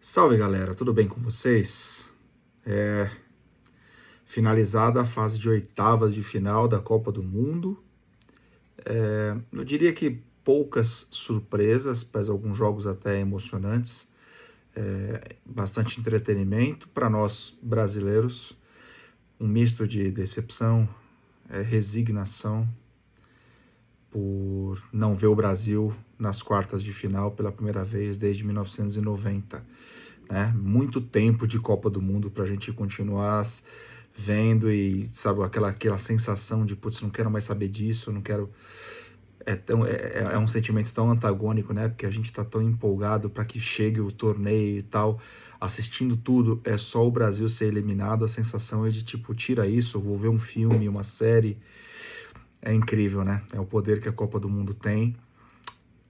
Salve galera, tudo bem com vocês? Finalizada a fase de oitavas de final da Copa do Mundo. Eu diria que poucas surpresas, mas alguns jogos até emocionantes. Bastante entretenimento para nós brasileiros. Um misto de decepção, resignação por não ver o Brasil nas quartas de final pela primeira vez desde 1990. Né? Muito tempo de Copa do Mundo para a gente continuar vendo e, sabe, aquela sensação de, putz, não quero mais saber disso, não quero... É um sentimento tão antagônico, né? Porque a gente está tão empolgado para que chegue o torneio e tal, assistindo tudo, é só o Brasil ser eliminado, a sensação é de, tipo, tira isso, eu vou ver um filme, uma série. É incrível, né? É o poder que a Copa do Mundo tem.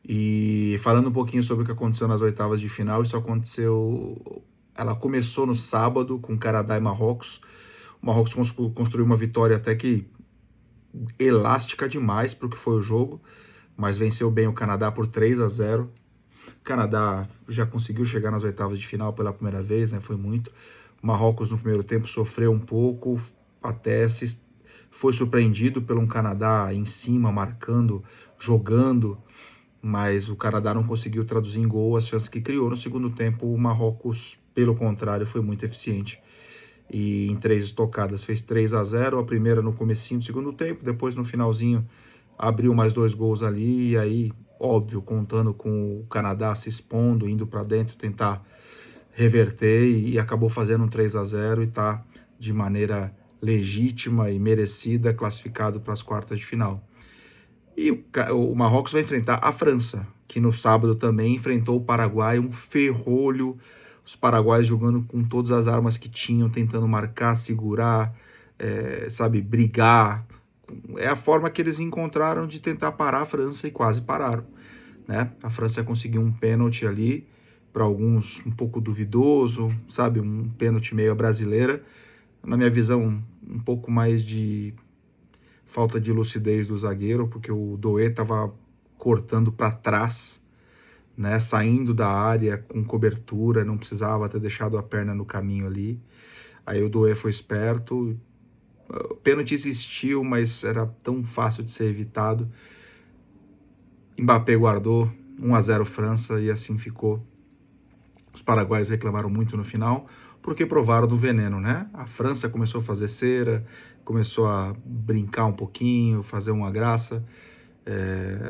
E falando um pouquinho sobre o que aconteceu nas oitavas de final, isso aconteceu... Ela começou no sábado com Canadá e Marrocos. O Marrocos construiu uma vitória até que elástica demais para o que foi o jogo, mas venceu bem o Canadá por 3-0. O Canadá já conseguiu chegar nas oitavas de final pela primeira vez, né? Foi muito. O Marrocos no primeiro tempo sofreu um pouco, até foi surpreendido pelo um Canadá em cima, marcando, jogando, mas o Canadá não conseguiu traduzir em gol as chances que criou. No segundo tempo, o Marrocos, pelo contrário, foi muito eficiente. E em 3 estocadas fez 3-0, a primeira no comecinho do segundo tempo, depois no finalzinho abriu mais 2 gols ali, e aí, óbvio, contando com o Canadá se expondo, indo para dentro, tentar reverter, e acabou fazendo um 3-0 e tá de maneira legítima e merecida classificado para as quartas de final. E o Marrocos vai enfrentar a França, que no sábado também enfrentou o Paraguai, um ferrolho, os paraguaios jogando com todas as armas que tinham, tentando marcar, segurar, sabe, brigar. É a forma que eles encontraram de tentar parar a França e quase pararam, né? A França conseguiu um pênalti ali, para alguns um pouco duvidoso, sabe, um pênalti meio brasileira. Na minha visão, um pouco mais de falta de lucidez do zagueiro, porque o Doué estava cortando para trás, né, saindo da área com cobertura, não precisava ter deixado a perna no caminho ali. Aí o Doué foi esperto, o pênalti existiu, mas era tão fácil de ser evitado. Mbappé guardou, 1-0 França, e assim ficou. Os paraguaios reclamaram muito no final, porque provaram do veneno, né? A França começou a fazer cera, começou a brincar um pouquinho, fazer uma graça,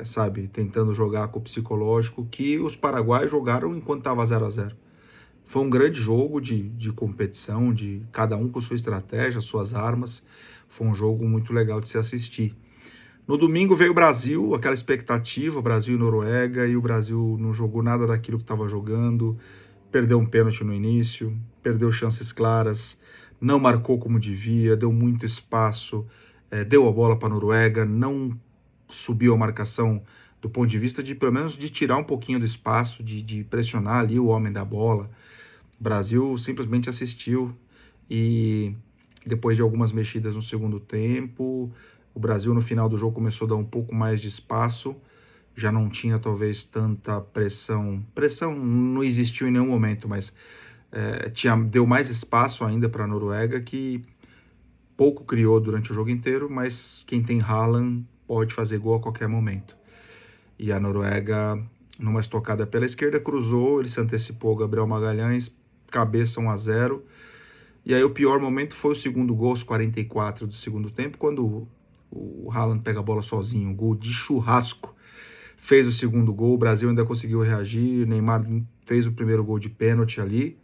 sabe? Tentando jogar com o psicológico, que os paraguaios jogaram enquanto estava 0-0. Foi um grande jogo de competição, de cada um com sua estratégia, suas armas. Foi um jogo muito legal de se assistir. No domingo veio o Brasil, aquela expectativa, Brasil e Noruega, e o Brasil não jogou nada daquilo que estava jogando, perdeu um pênalti no início, perdeu chances claras, não marcou como devia, deu muito espaço, deu a bola para a Noruega, não subiu a marcação do ponto de vista de, pelo menos, de tirar um pouquinho do espaço, de pressionar ali o homem da bola. O Brasil simplesmente assistiu e depois de algumas mexidas no segundo tempo, o Brasil no final do jogo começou a dar um pouco mais de espaço, já não tinha talvez tanta pressão. Pressão não existiu em nenhum momento, mas deu mais espaço ainda para a Noruega, que pouco criou durante o jogo inteiro, mas quem tem Haaland pode fazer gol a qualquer momento. E a Noruega, numa estocada pela esquerda, cruzou, ele se antecipou, Gabriel Magalhães, cabeça 1-0. E aí o pior momento foi o segundo gol, aos 44 do segundo tempo, quando o Haaland pega a bola sozinho, um gol de churrasco. Fez o segundo gol, o Brasil ainda conseguiu reagir, Neymar fez o primeiro gol de pênalti ali,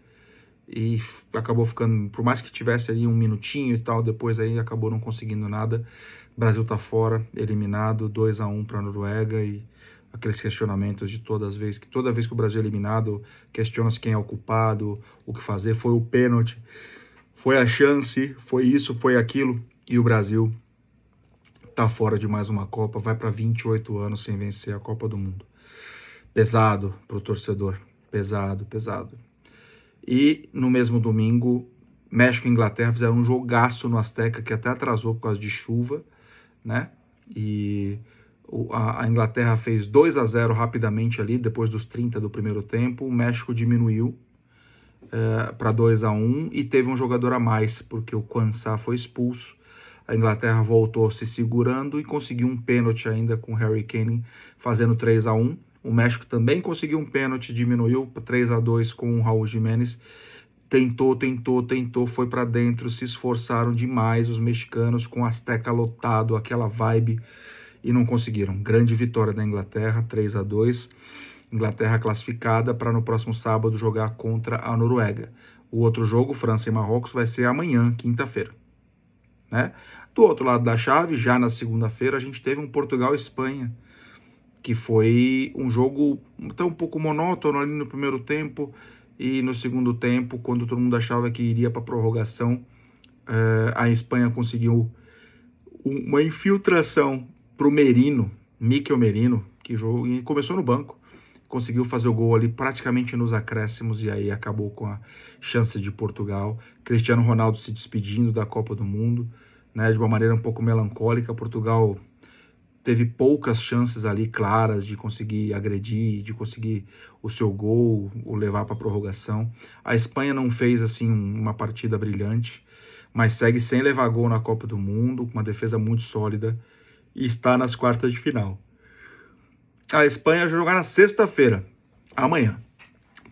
e acabou ficando, por mais que tivesse ali um minutinho e tal, depois aí acabou não conseguindo nada. O Brasil tá fora, eliminado, 2-1 para a Noruega, e aqueles questionamentos de toda vez que o Brasil é eliminado, questiona-se quem é o culpado, o que fazer, foi o pênalti, foi a chance, foi isso, foi aquilo, e o Brasil tá fora de mais uma Copa, vai para 28 anos sem vencer a Copa do Mundo. Pesado pro torcedor, pesado, pesado. E no mesmo domingo, México e Inglaterra fizeram um jogaço no Azteca, que até atrasou por causa de chuva, né? E a Inglaterra fez 2-0 rapidamente ali, depois dos 30 do primeiro tempo. O México diminuiu, para 2-1 e teve um jogador a mais, porque o Quansah foi expulso. A Inglaterra voltou se segurando e conseguiu um pênalti ainda com o Harry Kane fazendo 3-1. O México também conseguiu um pênalti, diminuiu para 3-2 com o Raul Jiménez. Tentou, foi para dentro, se esforçaram demais os mexicanos com o Azteca lotado, aquela vibe, e não conseguiram. Grande vitória da Inglaterra, 3-2. Inglaterra classificada para no próximo sábado jogar contra a Noruega. O outro jogo, França e Marrocos, vai ser amanhã, quinta-feira. Né? Do outro lado da chave, já na segunda-feira, a gente teve um Portugal e Espanha, que foi um jogo até um pouco monótono ali no primeiro tempo, e no segundo tempo, quando todo mundo achava que iria para a prorrogação, a Espanha conseguiu uma infiltração para o Merino, Mikel Merino, que começou no banco, conseguiu fazer o gol ali praticamente nos acréscimos e aí acabou com a chance de Portugal. Cristiano Ronaldo se despedindo da Copa do Mundo, né, de uma maneira um pouco melancólica. Portugal teve poucas chances ali claras de conseguir agredir, de conseguir o seu gol, ou levar para a prorrogação. A Espanha não fez assim uma partida brilhante, mas segue sem levar gol na Copa do Mundo, com uma defesa muito sólida e está nas quartas de final. A Espanha vai jogar na sexta-feira, amanhã,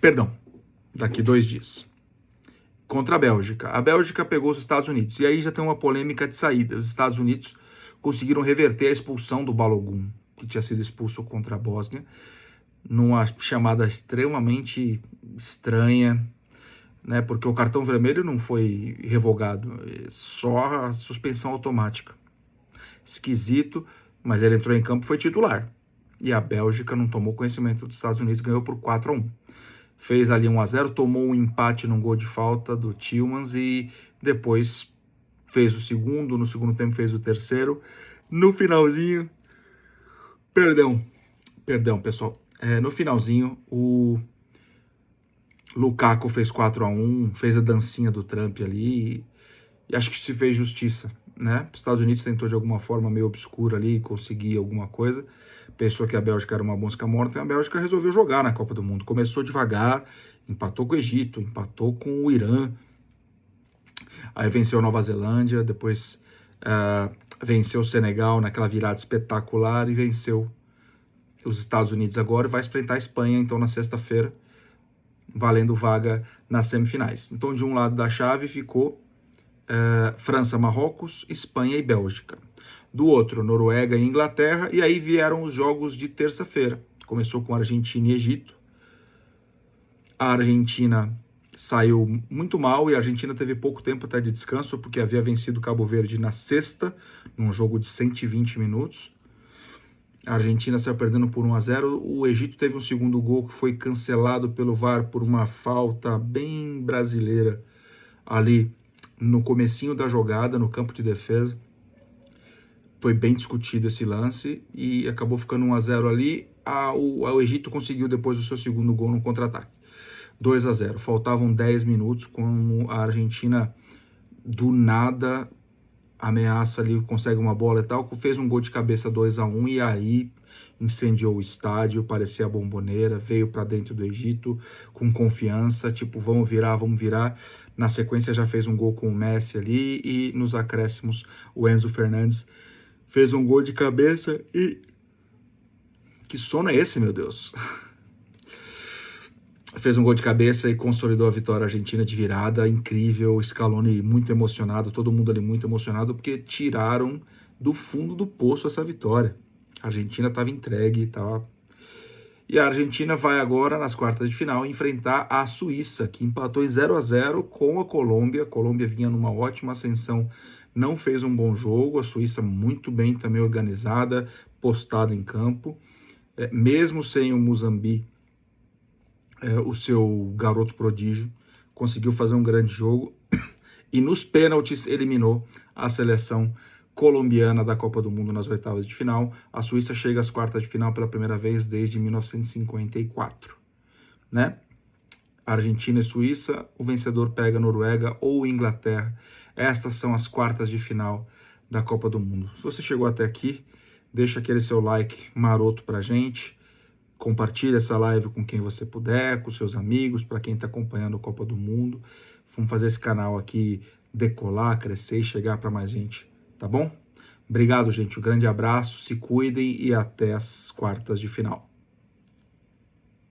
perdão, daqui 2 dias, contra a Bélgica. A Bélgica pegou os Estados Unidos, e aí já tem uma polêmica de saída. Os Estados Unidos conseguiram reverter a expulsão do Balogun, que tinha sido expulso contra a Bósnia, numa chamada extremamente estranha, né, porque o cartão vermelho não foi revogado, só a suspensão automática. Esquisito, mas ele entrou em campo e foi titular. E a Bélgica não tomou conhecimento dos Estados Unidos, ganhou por 4-1. Fez ali 1-0, tomou um empate num gol de falta do Tillmans e depois fez o segundo, no segundo tempo fez o terceiro. No finalzinho, perdão pessoal, no finalzinho o Lukaku fez 4-1, fez a dancinha do Trump ali e acho que se fez justiça, né? Os Estados Unidos tentou de alguma forma meio obscura ali conseguir alguma coisa, pensou que a Bélgica era uma mosca morta e a Bélgica resolveu jogar na Copa do Mundo. Começou devagar, empatou com o Egito, empatou com o Irã, aí venceu a Nova Zelândia, depois venceu o Senegal naquela virada espetacular e venceu os Estados Unidos agora e vai enfrentar a Espanha, então, na sexta-feira, valendo vaga nas semifinais. Então, de um lado da chave ficou França, Marrocos, Espanha e Bélgica. Do outro, Noruega e Inglaterra, e aí vieram os jogos de terça-feira. Começou com Argentina e Egito. A Argentina saiu muito mal e a Argentina teve pouco tempo até de descanso, porque havia vencido Cabo Verde na sexta, num jogo de 120 minutos. A Argentina saiu perdendo por 1-0. O Egito teve um segundo gol que foi cancelado pelo VAR por uma falta bem brasileira ali no comecinho da jogada, no campo de defesa. Foi bem discutido esse lance e acabou ficando 1-0 ali. O Egito conseguiu depois o seu segundo gol no contra-ataque. 2-0. Faltavam 10 minutos, como a Argentina do nada ameaça ali, consegue uma bola e tal, fez um gol de cabeça 2-1 e aí incendiou o estádio, parecia a Bomboneira, veio para dentro do Egito com confiança, tipo, vamos virar. Na sequência já fez um gol com o Messi ali e nos acréscimos o Enzo Fernandes fez um gol de cabeça e... Que sono é esse, meu Deus? Fez um gol de cabeça e consolidou a vitória argentina de virada, incrível, Scaloni muito emocionado, todo mundo ali muito emocionado, porque tiraram do fundo do poço essa vitória. A Argentina estava entregue e tal. E a Argentina vai agora, nas quartas de final, enfrentar a Suíça, que empatou em 0-0 com a Colômbia. A Colômbia vinha numa ótima ascensão, não fez um bom jogo. A Suíça muito bem também organizada, postada em campo. Mesmo sem o Mozambique, o seu garoto prodígio, conseguiu fazer um grande jogo e nos pênaltis eliminou a seleção colombiana da Copa do Mundo nas oitavas de final. A Suíça chega às quartas de final pela primeira vez desde 1954, né? Argentina e Suíça, o vencedor pega Noruega ou Inglaterra. Estas são as quartas de final da Copa do Mundo. Se você chegou até aqui, deixa aquele seu like maroto pra gente. Compartilhe essa live com quem você puder, com seus amigos, para quem está acompanhando a Copa do Mundo. Vamos fazer esse canal aqui decolar, crescer e chegar para mais gente, tá bom? Obrigado, gente. Um grande abraço, se cuidem e até as quartas de final.